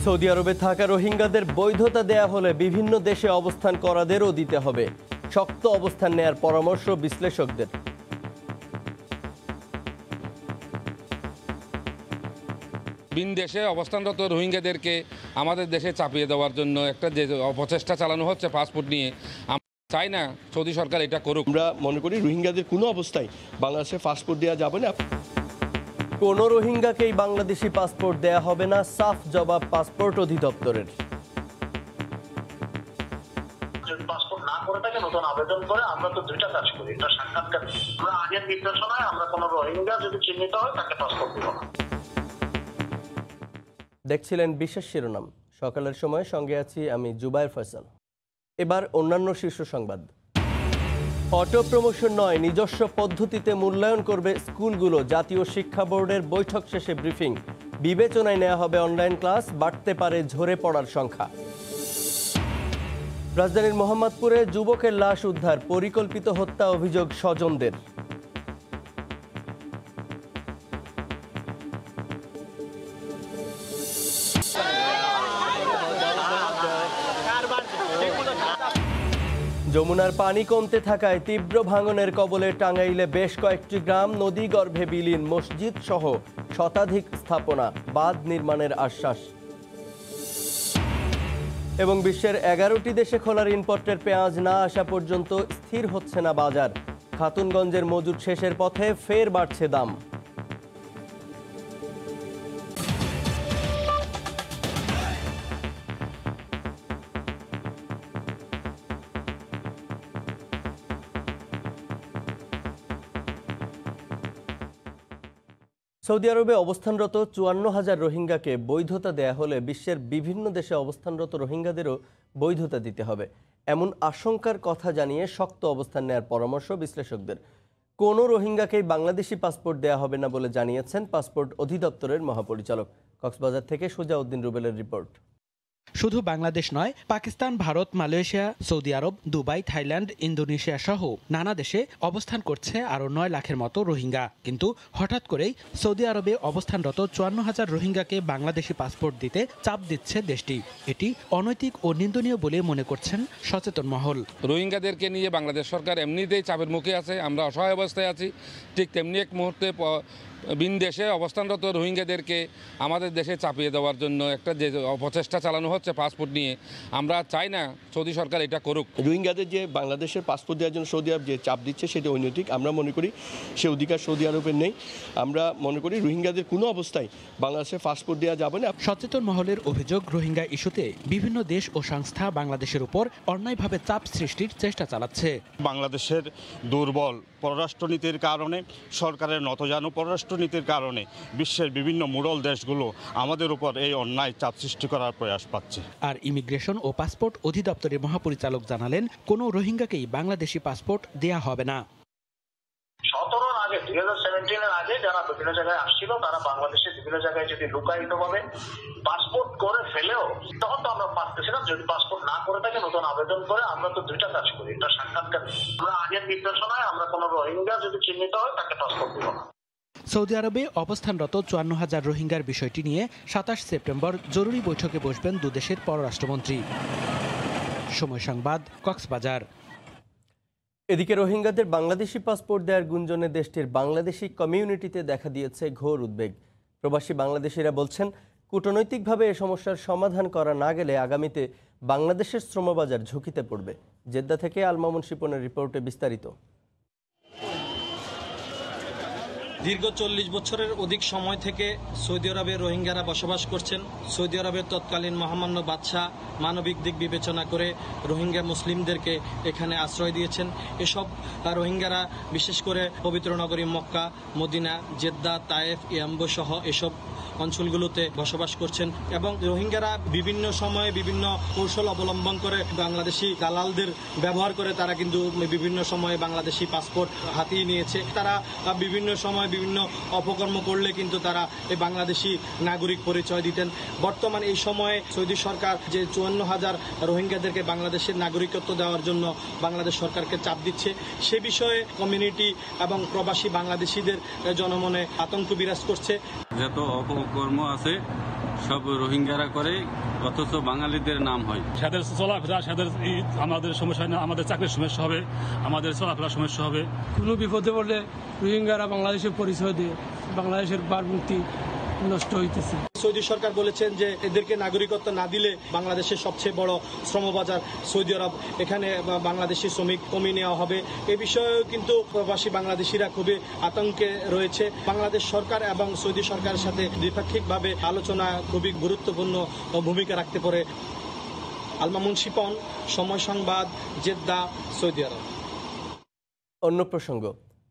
Saudi আরবে থাকা রোহিঙ্গাদের বৈধতা দেয়া হলে বিভিন্ন দেশে অবস্থান করাদেরও দিতে হবে। শক্ত অবস্থান নেয়ার পরামর্শ বিশ্লেষকদের। ভিন দেশে অবস্থানরত রোহিঙ্গাদেরকে আমাদের দেশে চাপিয়ে দেওয়ার জন্য একটা যে অপচেষ্টা চালানো হচ্ছে পাসপোর্ট নিয়ে, আমরা চাই না সৌদি সরকার এটা করুক। আমরা মনে করি রোহিঙ্গাদের কোনো অবস্থায় বাংলাদেশে পাসপোর্ট দেওয়া যাবে না। কোন রোহিঙ্গাকেই বাংলাদেশি পাসপোর্ট দেয়া হবে না, সাফ জবাব পাসপোর্ট অধিদপ্তরের। পাসপোর্ট না করে থাকে নতুন আবেদন করে, আমরা তো দুইটা কাজ করি, এটা সাক্ষাৎকার। আমরা আগের নির্দেশনায় আমরা কোনো রোহিঙ্গা যদি চিহ্নিত হয় তাকে পাসপোর্ট দিব না। দেখছিলেন বিশেষ শিরোনাম। সকালের সময় সঙ্গে আছি আমি জুবায়ের ফয়সাল। এবার অন্যান্য শীর্ষ সংবাদ। অটো প্রমোশন নয়, নিজস্ব পদ্ধতিতে মূল্যায়ন করবে স্কুলগুলো। জাতীয় শিক্ষা বোর্ডের বৈঠক শেষে ব্রিফিং। বিবেচনায় নেওয়া হবে অনলাইন ক্লাস, বাড়তে পারে ঝরে পড়ার সংখ্যা। রাজধানীর মোহাম্মদপুরে যুবকের লাশ উদ্ধার, পরিকল্পিত হত্যা অভিযোগ স্বজনদের। যমুনার পানি কমতে থাকায় তীব্র ভাঙনের কবলে টাঙ্গাইলে বেশ কয়েকটি গ্রাম নদী গর্ভে বিলীন, মসজিদ সহ শতাধিক স্থাপনা, বাঁধ নির্মাণের আশ্বাস। এবং বিশ্বের 11টি দেশে খোলা ইম্পোর্টের পেঁয়াজ না আসা পর্যন্ত স্থির হচ্ছে না বাজার। খাতুনগঞ্জের মজুদ শেষের পথে ফের বাড়ছে দাম। সৌদি আরবে অবস্থানরত 54,000 রোহিঙ্গাকে বৈধতা দেয়া হলে বিশ্বের বিভিন্ন দেশে অবস্থানরত রোহিঙ্গাদেরও বৈধতা দিতে হবে, এমন আশঙ্কার কথা জানিয়ে শক্ত অবস্থান নেওয়ার পরামর্শ বিশ্লেষকদের। কোনো রোহিঙ্গাকেই বাংলাদেশি পাসপোর্ট দেয়া হবে না বলে জানিয়েছেন পাসপোর্ট অধিদপ্তরের মহাপরিচালক। কক্সবাজার থেকে সুজাউদ্দিন রুবেলের রিপোর্ট। শুধু বাংলাদেশ নয়, পাকিস্তান, ভারত, মালয়েশিয়া, সৌদি আরব, দুবাই, থাইল্যান্ড, ইন্দোনেশিয়া সহ নানা দেশে অবস্থান করছে আরও 9 লাখের মতো রোহিঙ্গা। কিন্তু হঠাৎ করেই সৌদি আরবে অবস্থানরত 54,000 রোহিঙ্গাকে বাংলাদেশি পাসপোর্ট দিতে চাপ দিচ্ছে দেশটি। এটি অনৈতিক ও নিন্দনীয় বলে মনে করছেন সচেতন মহল। রোহিঙ্গাদেরকে নিয়ে বাংলাদেশ সরকার এমনিতেই চাপের মুখে আছে, আমরা অসহায় অবস্থায় আছি। ঠিক তেমনি এক মুহূর্তে ভিন দেশে অবস্থানরত রোহিঙ্গাদেরকে আমাদের দেশে চাপিয়ে দেওয়ার জন্য একটা যে অপচেষ্টা চালানো হচ্ছে পাসপোর্ট নিয়ে, আমরা চাই না সৌদি সরকার এটা করুক। রোহিঙ্গাদের যে বাংলাদেশের পাসপোর্ট দেওয়ার জন্য সৌদি আরব যে চাপ দিচ্ছে সেটা অনৈতিক। আমরা মনে করি সে অধিকার সৌদি আরবের নেই। আমরা মনে করি রোহিঙ্গাদের কোনো অবস্থায় বাংলাদেশে পাসপোর্ট দেওয়া যাবে না। সচেতন মহলের অভিযোগ, রোহিঙ্গা ইস্যুতে বিভিন্ন দেশ ও সংস্থা বাংলাদেশের উপর অন্যায়ভাবে চাপ সৃষ্টির চেষ্টা চালাচ্ছে। বাংলাদেশের দুর্বল পররাষ্ট্রনীতির কারণে, সরকারের নতজানু পররাষ্ট্রনীতির কারণে বিশ্বের বিভিন্ন মুরল দেশগুলো আমাদের উপর এই অন্যায় চাপ সৃষ্টি করার প্রয়াস পাচ্ছে। আর ইমিগ্রেশন ও পাসপোর্ট অধিদপ্তরের মহাপরিচালক জানালেন, কোনো রোহিঙ্গাকেই বাংলাদেশি পাসপোর্ট দেয়া হবে না। 17-এর আগে, 2017-এর আগে যারা বিভিন্ন জায়গায় আসছিল, তারা বাংলাদেশের বিভিন্ন জায়গায় যদি লুকায়িতভাবে পাসপোর্ট করে ফেলেও, তখন তো আমরা পারতেছিলাম। যদি পাসপোর্ট না করে থাকে নতুন আবেদন করে, আমরা তো দুইটা কাজ করি, এটা সাক্ষাৎকার। আমরা আগের নির্দেশনায় আমরা কোনো রোহিঙ্গা যদি চিহ্নিত হয় তাকে পাসপোর্ট দিব না। সৌদি আরবে অবস্থানরত 54,000 রোহিঙ্গার বিষয়টি নিয়ে 27 সেপ্টেম্বর জরুরি বৈঠকে বসবেন দুদেশের পররাষ্ট্রমন্ত্রী। সময় সংবাদ, কক্সবাজার। এদিকে রোহিঙ্গাদের বাংলাদেশি পাসপোর্ট দেওয়ার গুঞ্জনে দেশটির বাংলাদেশি কমিউনিটিতে দেখা দিয়েছে ঘোর উদ্বেগ। প্রবাসী বাংলাদেশিরা বলছেন, কূটনৈতিকভাবে এ সমস্যার সমাধান করা না গেলে আগামীতে বাংলাদেশের শ্রমবাজার ঝুঁকিতে পড়বে। জেদ্দা থেকে আল মামুন শিপনের রিপোর্টে বিস্তারিত। দীর্ঘ 40 বছরের অধিক সময় থেকে সৌদি আরবে রোহিঙ্গারা বসবাস করছেন। সৌদি আরবের তৎকালীন মহামান্য বাদশাহ মানবিক দিক বিবেচনা করে রোহিঙ্গা মুসলিমদেরকে এখানে আশ্রয় দিয়েছেন। এসব রোহিঙ্গারা বিশেষ করে পবিত্র নগরী মক্কা, মদিনা, জেদ্দা, তায়েফ, ইয়াম্বো সহ এসব অঞ্চলগুলোতে বসবাস করছেন। এবং রোহিঙ্গারা বিভিন্ন সময়ে বিভিন্ন কৌশল অবলম্বন করে বাংলাদেশি দালালদের ব্যবহার করে তারা কিন্তু বিভিন্ন সময়ে বাংলাদেশি পাসপোর্ট হাতিয়ে নিয়েছে। তারা বিভিন্ন সময় বিভিন্ন অপকর্ম করলে কিন্তু তারা এই বাংলাদেশি নাগরিক পরিচয় দিতেন। বর্তমান এই সময়ে সৌদি সরকার যে 54,000 রোহিঙ্গাদেরকে বাংলাদেশের নাগরিকত্ব দেওয়ার জন্য বাংলাদেশ সরকারকে চাপ দিচ্ছে, সে বিষয়ে কমিউনিটি এবং প্রবাসী বাংলাদেশিদের জনমনে আতঙ্ক বিরাজ করছে। যত অপকর্ম আছে সব রোহিঙ্গারা করে, অথচ বাঙালিদের নাম হয়। সাদের চলাফেরা, সাদের আমাদের সমস্যা না, আমাদের চাকরির সমস্যা হবে, আমাদের চলাফেরার সমস্যা হবে। কোনো বিপদে পড়লে রোহিঙ্গারা বাংলাদেশের পরিচয় দিয়ে বাংলাদেশের ভাবমূর্তি নষ্ট হইতেছে। সৌদি সরকার বলেছেন যে এদেরকে নাগরিকত্ব না দিলে বাংলাদেশের সবচেয়ে বড় শ্রমবাজার সৌদি আরব, এখানে বাংলাদেশি শ্রমিক কমিয়ে নেওয়া হবে। এ বিষয়েও কিন্তু প্রবাসী বাংলাদেশিরা খুবই আতঙ্কে রয়েছে। বাংলাদেশ সরকার এবং সৌদি সরকারের সাথে দ্বিপাক্ষিকভাবে আলোচনা খুবই গুরুত্বপূর্ণ ভূমিকা রাখতে পারে। আলমামুন শিপন, সময় সংবাদ, জেদ্দা, সৌদি আরব। অন্য প্রসঙ্গ,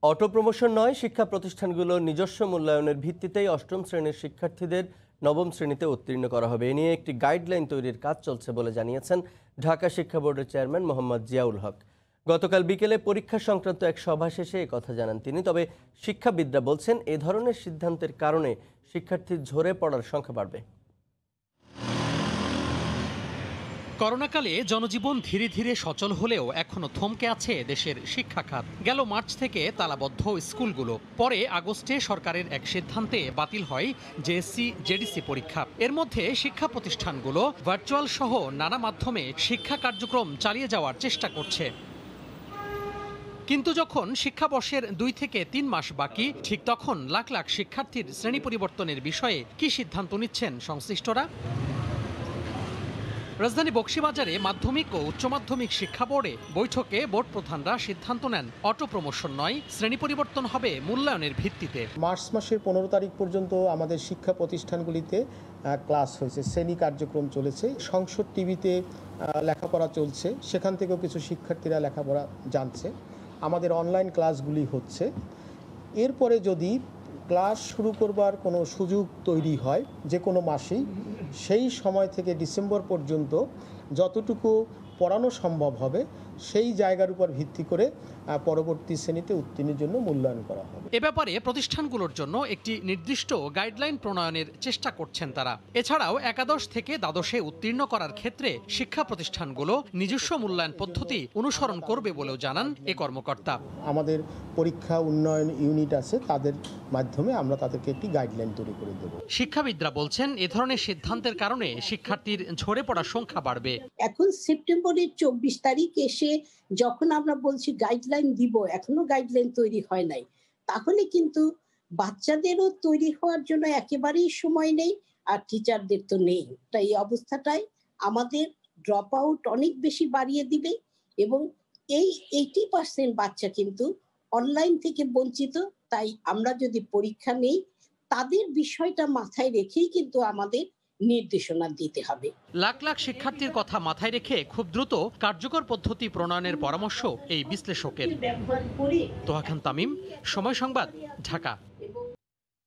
অটো প্রমোশন নয়, শিক্ষা প্রতিষ্ঠানগুলো নিজস্ব মূল্যায়নের ভিত্তিতেই অষ্টম শ্রেণীর শিক্ষার্থীদের নবম শ্রেণীতে উত্তীর্ণ করা হবে। এ নিয়ে একটি গাইডলাইন তৈরির কাজ চলছে বলে জানিয়েছেন ঢাকা শিক্ষা বোর্ডের চেয়ারম্যান মোহাম্মদ জিয়াউল হক। গতকাল বিকেলে পরীক্ষা সংক্রান্ত এক সভা শেষে কথা জানান তিনি। তবে শিক্ষাবিদরা বলছেন, এ ধরনের সিদ্ধান্তের কারণে শিক্ষার্থীর ঝরে পড়ার সংখ্যা বাড়বে। করোনাকালে জনজীবন ধীরে ধীরে সচল হলেও এখনো থমকে আছে দেশের শিক্ষা খাত। গেল মার্চ থেকে তালাবদ্ধ স্কুলগুলো, পরে আগস্টে সরকারের এক সিদ্ধান্তে বাতিল হয় জেএসসি জেডিসি পরীক্ষা। এর মধ্যে শিক্ষা প্রতিষ্ঠানগুলো ভার্চুয়াল সহ নানা মাধ্যমে শিক্ষা কার্যক্রম চালিয়ে যাওয়ার চেষ্টা করছে। কিন্তু যখন শিক্ষাবর্ষের 2 থেকে 3 মাস বাকি, ঠিক তখন লাখ লাখ শিক্ষার্থীর শ্রেণী পরিবর্তনের বিষয়ে কি সিদ্ধান্ত নিচ্ছেন সংশ্লিষ্টরা? রাজধানী বকশীবাজারে মাধ্যমিক ও উচ্চ মাধ্যমিক শিক্ষা বোর্ডে বৈঠকে বোর্ড প্রধানরা সিদ্ধান্ত নেন, অটো প্রমোশন নয়, শ্রেণী পরিবর্তন হবে মূল্যায়নের ভিত্তিতে। মার্চ মাসের 15 তারিখ পর্যন্ত আমাদের শিক্ষা প্রতিষ্ঠানগুলিতে ক্লাস হয়েছে, শ্রেণী কার্যক্রম চলেছে। সংসদ টিভিতে লেখাপড়া চলছে, সেখান থেকেও কিছু শিক্ষার্থীরা লেখাপড়া জানছে। আমাদের অনলাইন ক্লাসগুলি হচ্ছে। এরপরে যদি ক্লাস শুরু করবার কোনো সুযোগ তৈরি হয় যে কোনো মাসেই, সেই সময় থেকে ডিসেম্বর পর্যন্ত যতটুকু পড়ানো সম্ভব হবে সেই জায়গার উপর ভিত্তি করে পরবর্তী শ্রেণীতে উত্তীর্ণের জন্য মূল্যায়ন করা হবে। এ ব্যাপারে প্রতিষ্ঠানগুলোর জন্য একটি নির্দিষ্ট গাইডলাইন প্রণয়নের চেষ্টা করছেন তারা। এছাড়াও একাদশ থেকে দ্বাদশে উত্তীর্ণ করার ক্ষেত্রে শিক্ষা প্রতিষ্ঠানগুলো নিজস্ব মূল্যায়ন পদ্ধতি অনুসরণ করবে বলেও জানান এ কর্মকর্তা। আমাদের পরীক্ষা উন্নয়ন ইউনিট আছে, তাদের মাধ্যমে আমরা তাদেরকে একটি গাইডলাইন তৈরি করে দেব। শিক্ষাবিদরা বলছেন, এ ধরনের সিদ্ধান্তের কারণে শিক্ষার্থীর ঝরে পড়ার সংখ্যা বাড়বে। এখন সেপ্টেম্বরের 24 তারিখ এসে যখন আমরা বলছি গাইডলাইন দিব, এখনো গাইডলাইন তৈরি হয় নাই, তাহলে কিন্তু বাচ্চাদেরও তৈরি হওয়ার জন্য একেবারেই সময় নেই, আর টিচারদের তো নেই। তাই এই অবস্থাটাই আমাদের ড্রপ আউট অনেক বেশি বাড়িয়ে দিবে এবং এই 80% বাচ্চা কিন্তু অনলাইন থেকে বঞ্চিত। তাই আমরা যদি পরীক্ষা নেই, তাদের বিষয়টা মাথায় রেখেই কিন্তু আমাদের নির্দেশনা দিতে হবে। লাখ লাখ শিক্ষার্থীর কথা মাথায় রেখে খুব দ্রুত কার্যকর পদ্ধতি প্রণয়নের পরামর্শ এই বিশ্লেষকের। তোহা খান তামিম, সময় সংবাদ, ঢাকা।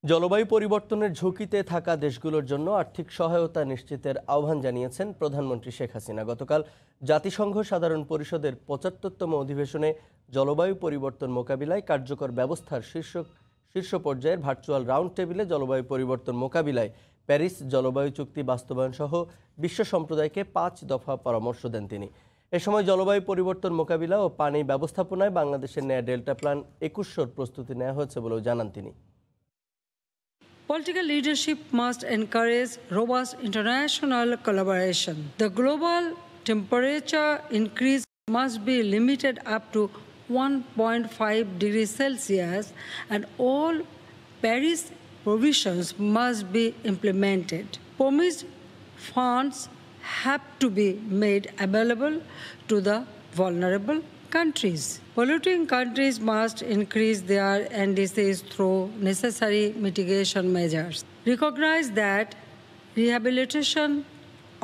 জলবায়ু পরিবর্তনের ঝুঁকিতে থাকা দেশগুলোর জন্য আর্থিক সহায়তা নিশ্চিতের আহ্বান জানিয়েছেন প্রধানমন্ত্রী শেখ হাসিনা। গতকাল জাতিসংঘ সাধারণ পরিষদের 75তম অধিবেশনে জলবায়ু পরিবর্তন মোকাবিলায় কার্যকর ব্যবস্থার শীর্ষ পর্যায়ের ভার্চুয়াল রাউন্ড টেবিলে জলবায়ু পরিবর্তন মোকাবিলায় প্যারিস জলবায়ু চুক্তি বাস্তবায়ন সহ বিশ্ব সম্প্রদায়কে 5 দফা পরামর্শ দেন তিনি। এ সময় জলবায়ু পরিবর্তন মোকাবিলা ও পানি ব্যবস্থাপনায় বাংলাদেশের নেয়া ডেল্টা প্ল্যান 2100 প্রস্তুতি নেওয়া হয়েছে বলেও জানান তিনি। Political leadership must encourage robust international collaboration. The global temperature increase must be limited up to 1.5 degrees Celsius and all Paris provisions must be implemented. Promised funds have to be made available to the vulnerable countries. Polluting countries must increase their NDCs through necessary mitigation measures. Recognize that rehabilitation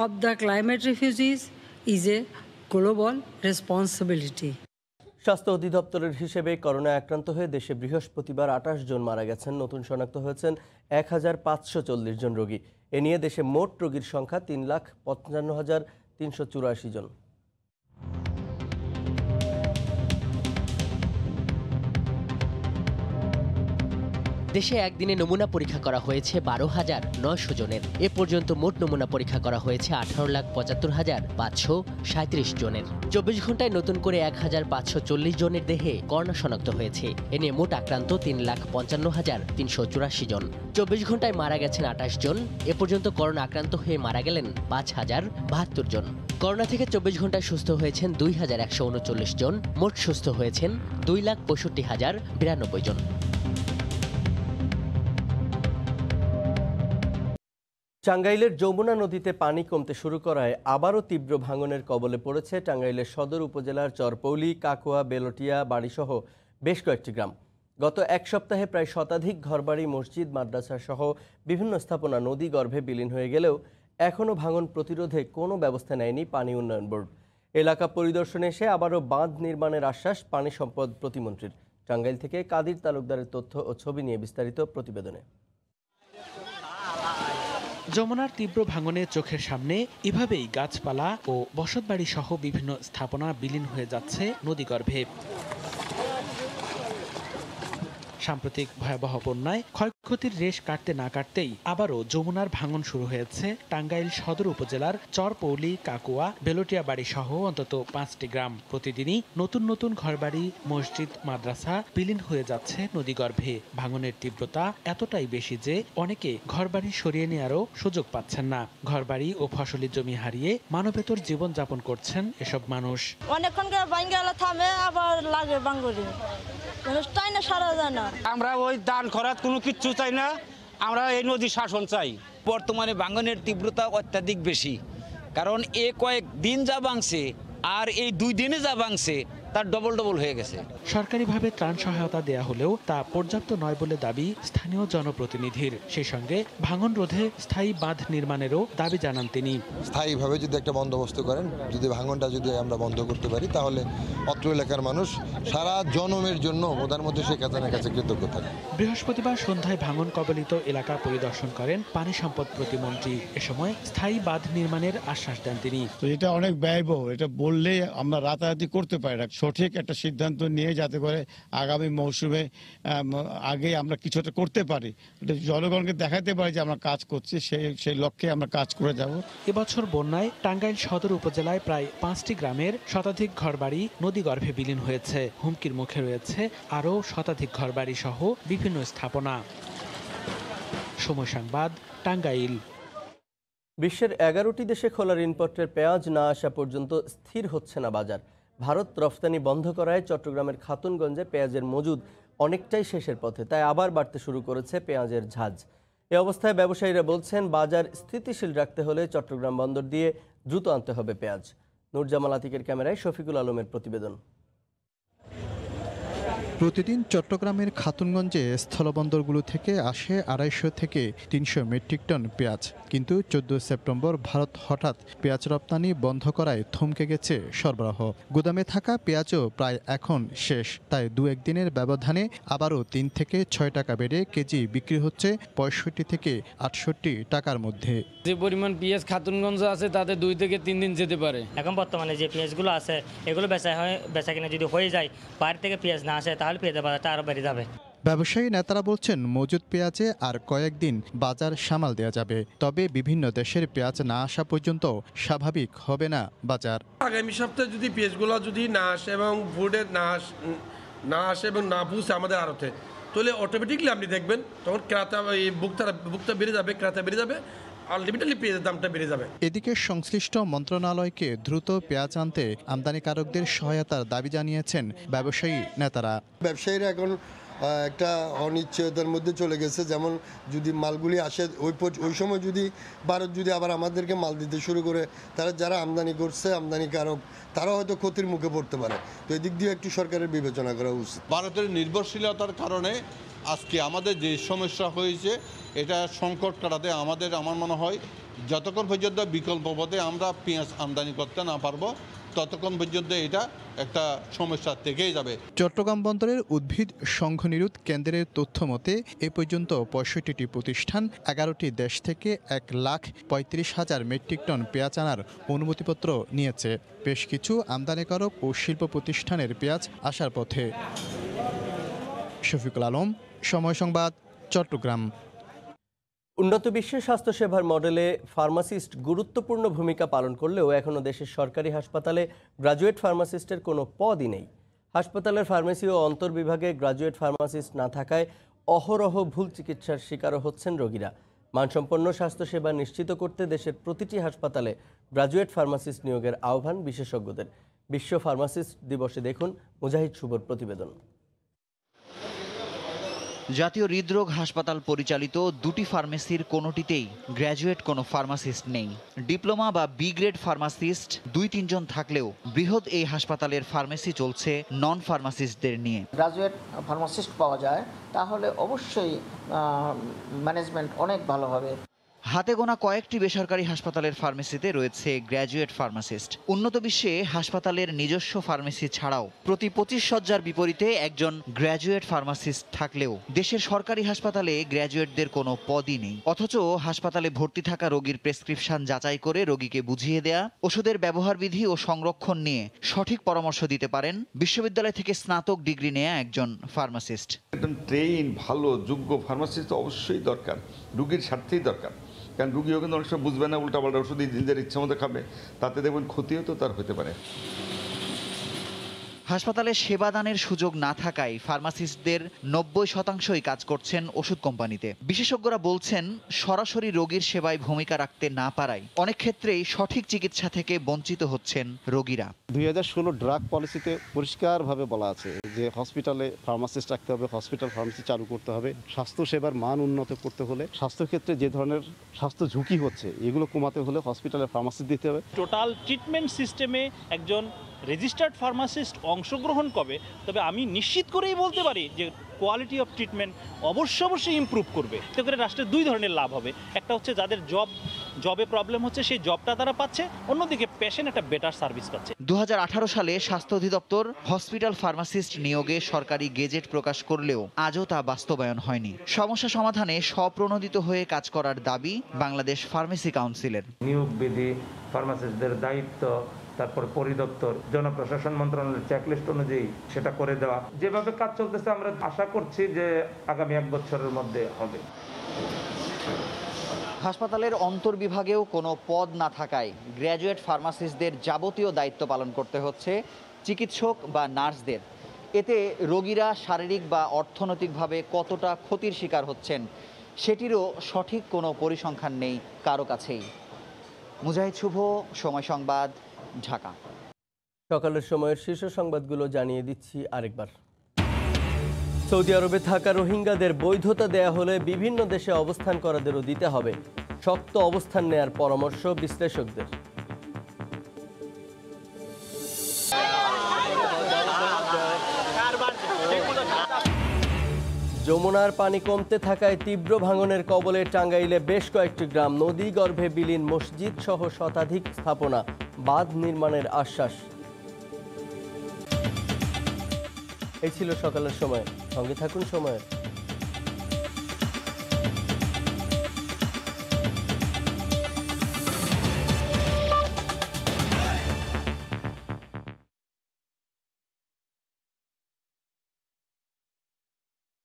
of the climate refugees is a global responsibility. স্বাস্থ্য অধিদপ্তরের হিসেবে করোনায় আক্রান্ত হয়ে দেশে বৃহস্পতিবার 28 জন মারা গেছেন। নতুন শনাক্ত হয়েছেন 1540 জন রোগী। এ নিয়ে দেশে মোট রোগীর সংখ্যা 3,55,384 জন। দেশে একদিনে নমুনা পরীক্ষা করা হয়েছে 12,900 জনের। এ পর্যন্ত মোট নমুনা পরীক্ষা করা হয়েছে 18,75,537 জনের। 24 ঘন্টায় নতুন করে 1,540 জনের দেহে করোনা শনাক্ত হয়েছে। এ নিয়ে মোট আক্রান্ত 3,55,384 জন। 24 ঘন্টায় মারা গেছেন 28 জন। এ পর্যন্ত করোনা আক্রান্ত হয়ে মারা গেলেন 5,072 জন। করোনা থেকে 24 ঘন্টায় সুস্থ হয়েছেন 2,139 জন। মোট সুস্থ হয়েছেন 2,65,092 জন। টাঙ্গাইলের যমুনা নদীতে পানি কমতে শুরু করায় আবারও তীব্র ভাঙনের কবলে পড়েছে টাঙ্গাইলের সদর উপজেলার চরপৌলি, কাকুয়া, বেলটিয়া বাড়িসহ বেশ কয়েকটি গ্রাম। গত এক সপ্তাহে প্রায় শতাধিক ঘরবাড়ি, মসজিদ, মাদ্রাসা সহ বিভিন্ন স্থাপনা নদী গর্ভে বিলীন হয়ে গেলেও এখনও ভাঙন প্রতিরোধে কোনো ব্যবস্থা নেয়নি পানি উন্নয়ন বোর্ড। এলাকা পরিদর্শনে এসে আবারও বাঁধ নির্মাণের আশ্বাস পানি সম্পদ প্রতিমন্ত্রীর। টাঙ্গাইল থেকে কাদির তালুকদারের তথ্য ও ছবি নিয়ে বিস্তারিত প্রতিবেদনে। যমুনার তীব্র ভাঙনে চোখের সামনে এভাবেই গাছপালা ও বসতবাড়ি সহ বিভিন্ন স্থাপনা বিলীন হয়ে যাচ্ছে নদীগর্ভে। সাম্প্রতিক ভয়াবহ বন্যায় ক্ষয়ক্ষতির রেশ কাটতে না কাটতেই আবারও যমুনার ভাঙন শুরু হয়েছে টাঙ্গাইল সদর উপজেলার চরপৌলি, কাকুয়া, বেলটিয়া বাড়ি সহ অন্তত 5টি গ্রাম। প্রতিদিনই নতুন নতুন ঘরবাড়ি, মসজিদ, মাদ্রাসা বিলীন হয়ে যাচ্ছে নদীগর্ভে। ভাঙনের তীব্রতা এতটাই বেশি যে অনেকে ঘরবাড়ি সরিয়ে নেওয়ারও সুযোগ পাচ্ছেন না। ঘরবাড়ি ও ফসলি জমি হারিয়ে মানবেতর জীবনযাপন করছেন এসব মানুষ। অনেকক্ষণ থামে আবার লাগে বাঙ্গুরি, সারা যায় না। আমরা ওই দান খরাত কোনো কিচ্ছু চাই না, আমরা এই নদী শাসন চাই। বর্তমানে ভাঙনের তীব্রতা অত্যাধিক বেশি, কারণ এ কয়েক দিন যা ভাঙছে আর এই 2 দিনে যা ভাঙছে তার ডবল হয়ে গেছে। সরকারিভাবে ত্রাণ সহায়তা দেয়া হলেও তা পর্যাপ্ত নয় বলে দাবি স্থানীয় জনপ্রতিনিধির। সেই সঙ্গে ভাঙন রোধে স্থায়ী বাঁধ নির্মাণেরও দাবি জানান তিনি। স্থায়ীভাবে যদি একটা বন্দোবস্ত করেন, যদি ভাঙনটা যদি আমরা বন্ধ করতে পারি, তাহলে অত্র এলাকার মানুষ সারা জনমের জন্য প্রধানমন্ত্রী শেখ হাসিনার কাছে কৃতজ্ঞ থাকে। বৃহস্পতিবার সন্ধ্যায় ভাঙন কবলিত এলাকা পরিদর্শন করেন পানি সম্পদ প্রতিমন্ত্রী। এ সময় স্থায়ী বাঁধ নির্মাণের আশ্বাস দেন তিনি। এটা অনেক ব্যয়বহুল, এটা বললে আমরা রাতারাতি করতে পারি না। সঠিক একটা সিদ্ধান্ত নিয়ে যাতে করে আগামী মৌসুমে আগে আমরা কিছুটা করতে পারি, জনগণকে দেখাতে পারি যে আমরা কাজ করছি, সেই লক্ষ্যে আমরা কাজ করে যাব। এবছর বন্যায় টাঙ্গাইল সদর উপজেলায় প্রায় 5টি গ্রামের শতাধিক ঘরবাড়ি নদীগর্ভে বিলীন হয়েছে। হুমকির মুখে রয়েছে আরও শতাধিক ঘরবাড়ি সহ বিভিন্ন স্থাপনা। সময় সংবাদ, টাঙ্গাইল। বিশ্বের 11টি দেশে খোলা ঋণপত্রের পেঁয়াজ না আসা পর্যন্ত স্থির হচ্ছে না বাজার। ভারত রফতানি বন্ধ করায় চট্টগ্রামের খাতুনগঞ্জে পেঁয়াজের মজুদ অনেকটাই শেষের পথে, তাই আবার বাড়তে শুরু করেছে পেঁয়াজের ঝাঁজ। এ অবস্থায় ব্যবসায়ীরা বলছেন, বাজার স্থিতিশীল রাখতে হলে চট্টগ্রাম বন্দর দিয়ে দ্রুত আনতে হবে পেঁয়াজ। নূরজামাল আতিকের ক্যামেরায় শফিকুল আলমের প্রতিবেদন। প্রতিদিন চট্টগ্রামের খাতুনগঞ্জে স্থলবন্দরগুলো থেকে আসে 250 থেকে 300 মেট্রিক টন পেঁয়াজ। কিন্তু 14 সেপ্টেম্বর ভারত হঠাৎ পেঁয়াজ রপ্তানি বন্ধ করায় থমকে গেছে সরবরাহ। গুদামে থাকা পেঁয়াজও প্রায় এখন শেষ, তাই 2-1 দিনের ব্যবধানে আবারও 3 থেকে 6 টাকা বেড়ে কেজি বিক্রি হচ্ছে 65 থেকে 68 টাকার মধ্যে। যে পরিমাণ পেঁয়াজ খাতুনগঞ্জে আছে তাতে 2 থেকে 3 দিন যেতে পারে। এখন বর্তমানে যে পেঁয়াজগুলো আছে এগুলো বেচা কিনা যদি হয়ে যায়, বাইরে থেকে পেঁয়াজ না আসে, তাহলে পেঁয়াজের বাজারটা আরো বেড়ে যাবে। ব্যবসায়ী নেতারা বলছেন, মজুদ পেঁয়াজে আর কয়েকদিন বাজার সামাল দেওয়া যাবে, তবে বিভিন্ন দেশের পেঁয়াজ না আসা পর্যন্ত স্বাভাবিক হবে না বাজার। আগামী সপ্তাহে যদি পেঁয়াজগুলো যদি না আসে এবং ফুডের না আসে এবং না পৌঁছে আমাদের আড়তে, তাহলে অটোমেটিকলি আপনি দেখবেন তখন ক্রেতা ভোক্তা বেড়ে যাবে, ক্রেতা বেড়ে যাবে, আলটিমেটলি পেঁয়াজের দামটা বেড়ে যাবে। এদিকে সংশ্লিষ্ট মন্ত্রণালয়কে দ্রুত পেঁয়াজ আনতে আমদানিকারকদের সহায়তার দাবি জানিয়েছেন ব্যবসায়ী নেতারা। ব্যবসায়ীরা এখন একটা অনিশ্চয়তার মধ্যে চলে গেছে, যেমন যদি মালগুলি আসে ওই সময় যদি ভারত যদি আবার আমাদেরকে মাল দিতে শুরু করে, তারা যারা আমদানি করছে, আমদানিকারক, তারা হয়তো ক্ষতির মুখে পড়তে পারে। তো এদিক দিয়ে একটু সরকারের বিবেচনা করা উচিত। ভারতের নির্ভরশীলতার কারণে আজকে আমাদের যে সমস্যা হয়েছে, এটা সংকট কাটাতে আমার মনে হয় যতক্ষণ পর্যন্ত বিকল্প পথে আমরা পেঁয়াজ আমদানি করতে না পারবো, ততক্ষণ পর্যন্ত এটা একটা সমস্যা থেকেই যাবে। চট্টগ্রাম বন্দরের উদ্ভিদ সংঘনিরোধ কেন্দ্রের তথ্য মতে এ পর্যন্ত 65টি প্রতিষ্ঠান 11টি দেশ থেকে 1,35,000 মেট্রিক টন পেঁয়াজ আনার অনুমতিপত্র নিয়েছে। বেশ কিছু আমদানিকারক ও শিল্প প্রতিষ্ঠানের পেঁয়াজ আসার পথে। শফিকুল আলম, সময় সংবাদ, চট্টগ্রাম। উন্নত বিশ্বের স্বাস্থ্যসেবার মডেলে ফার্মাসিস্ট গুরুত্বপূর্ণ ভূমিকা পালন করলেও এখনও দেশের সরকারি হাসপাতালে গ্র্যাজুয়েট ফার্মাসিস্টের কোনো পদই নেই। হাসপাতালের ফার্মেসি ও অন্তর্বিভাগে গ্র্যাজুয়েট ফার্মাসিস্ট না থাকায় অহরহ ভুল চিকিৎসার শিকারও হচ্ছেন রোগীরা। মানসম্পন্ন স্বাস্থ্যসেবা নিশ্চিত করতে দেশের প্রতিটি হাসপাতালে গ্র্যাজুয়েট ফার্মাসিস্ট নিয়োগের আহ্বান বিশেষজ্ঞদের। বিশ্ব ফার্মাসিস্ট দিবসে দেখুন মুজাহিদ শুভর প্রতিবেদন। জাতীয় হৃদরোগ হাসপাতাল পরিচালিত দুটি ফার্মেসির কোনোটিতেই গ্র্যাজুয়েট কোনো ফার্মাসিস্ট নেই। ডিপ্লোমা বা বি গ্রেড ফার্মাসিস্ট 2-3 জন থাকলেও বৃহৎ এই হাসপাতালের ফার্মেসি চলছে নন ফার্মাসিস্টদের নিয়ে। গ্র্যাজুয়েট ফার্মাসিস্ট পাওয়া যায় তাহলে অবশ্যই ম্যানেজমেন্ট অনেক ভালো হবে। হাতে গোনা কয়েকটি বেসরকারি হাসপাতালের ফার্মেসিতে রয়েছে গ্র্যাজুয়েট ফার্মাসিস্ট। উন্নত বিশ্বে হাসপাতালের নিজস্ব ফার্মেসি ছাড়াও প্রতি 25 শয্যার বিপরীতে একজন গ্র্যাজুয়েট ফার্মাসিস্ট থাকলেও দেশের সরকারি হাসপাতালে গ্র্যাজুয়েটদের কোনো পদই নেই। অথচ হাসপাতালে ভর্তি থাকা রোগীর প্রেসক্রিপশন যাচাই করে রোগীকে বুঝিয়ে দেয়া, ওষুধের ব্যবহারবিধি ও সংরক্ষণ নিয়ে সঠিক পরামর্শ দিতে পারেন বিশ্ববিদ্যালয় থেকে স্নাতক ডিগ্রি নেয়া একজন ফার্মাসিস্ট। একজন ট্রেইন ভালো যোগ্য ফার্মাসিস্ট অবশ্যই দরকার, রোগীর স্বার্থেই দরকার। কারণ রুগীও কিন্তু অনেক সময় বুঝবে না, উল্টাপাল্টা ওষুধ নিজের ইচ্ছা মতো খাবে, তাতে দেখবেন ক্ষতিও তো তার হতে পারে। হাসপাতালে সেবাদানের সুযোগ না থাকায় ফার্মাসিস্টদের 90% কাজ করছেন ওষুধ কোম্পানিতে। বিশেষজ্ঞরা বলছেন সরাসরি রোগীর সেবায় ভূমিকা রাখতে না পারায় অনেক ক্ষেত্রেই সঠিক চিকিৎসা থেকে বঞ্চিত হচ্ছেন রোগীরা। 2016 ড্রাগ পলিসিতে পরিষ্কারভাবে বলা আছে যে হসপিটালে ফার্মাসিস্ট রাখতে হবে, হসপিটাল ফার্মেসি চালু করতে হবে। স্বাস্থ্য সেবার মান উন্নত করতে হলে, স্বাস্থ্যক্ষেত্রে যে ধরনের স্বাস্থ্য ঝুঁকি হচ্ছে এগুলো কমাতে হলে হসপিটালে ফার্মাসিস্ট দিতে হবে। টোটাল ট্রিটমেন্ট সিস্টেমে একজন রেজিস্টার্ড ফার্মাসিস্ট অংশগ্রহণ করবে, তবে আমি নিশ্চিত করেই বলতে পারি যে কোয়ালিটি অফ ট্রিটমেন্ট অবশ্যই ইমপ্রুভ করবে। এতে করে রাষ্ট্রের 2 ধরনের লাভ হবে। একটা হচ্ছে যাদের জবে প্রবলেম হচ্ছে সেই জবটা তারা পাচ্ছে, অন্যদিকে পেশেন্ট একটা বেটার সার্ভিস পাচ্ছে। 2018 সালে স্বাস্থ্য অধিদপ্তর হসপিটাল ফার্মাসিস্ট নিয়োগে সরকারি গেজেট প্রকাশ করলেও আজও তা বাস্তবায়ন হয়নি। সমস্যা সমাধানে স্বপ্রণোদিত হয়ে কাজ করার দাবি বাংলাদেশ ফার্মেসি কাউন্সিলের। নিয়োগ বিধি, ফার্মাসিস্টদের দায়িত্ব, তারপর পরিদপ্তর, জনপ্রশাসন মন্ত্রণালয়ের চেকলিস্ট অনুযায়ী সেটা করে দেওয়া। যেভাবে কাজ চলতেছে আমরা আশা করছি যে আগামী 1 বছরের মধ্যে হবে। হাসপাতালের অন্তর্বিভাগেও কোনো পদ না থাকায় গ্র্যাজুয়েট ফার্মাসিস্টদের যাবতীয় দায়িত্ব পালন করতে হচ্ছে চিকিৎসক বা নার্সদের। এতে রোগীরা শারীরিক বা অর্থনৈতিকভাবে কতটা ক্ষতির শিকার হচ্ছেন সেটিরও সঠিক কোনো পরিসংখ্যান নেই কারো কাছেই। মুজাহিদ শুভ, সময় সংবাদ, ঢাকা। সকালের সময়ের শীর্ষ সংবাদগুলো জানিয়ে দিচ্ছি আরেকবার। সৌদি আরবে থাকা রোহিঙ্গাদের বৈধতা দেয়া হলে বিভিন্ন দেশে অবস্থান করাদেরও দিতে হবে। শক্ত অবস্থান নেয়ার পরামর্শ বিশ্লেষকদের। যমুনার পানি কমতে থাকায় তীব্র ভাঙনের কবলে টাঙ্গাইলে বেশ কয়েকটি গ্রাম, নদী গর্ভে বিলীন মসজিদ সহ শতাধিক স্থাপনা, বাঁধ নির্মাণের আশ্বাস। এই ছিল সকালের সময়, সঙ্গে থাকুন সময়।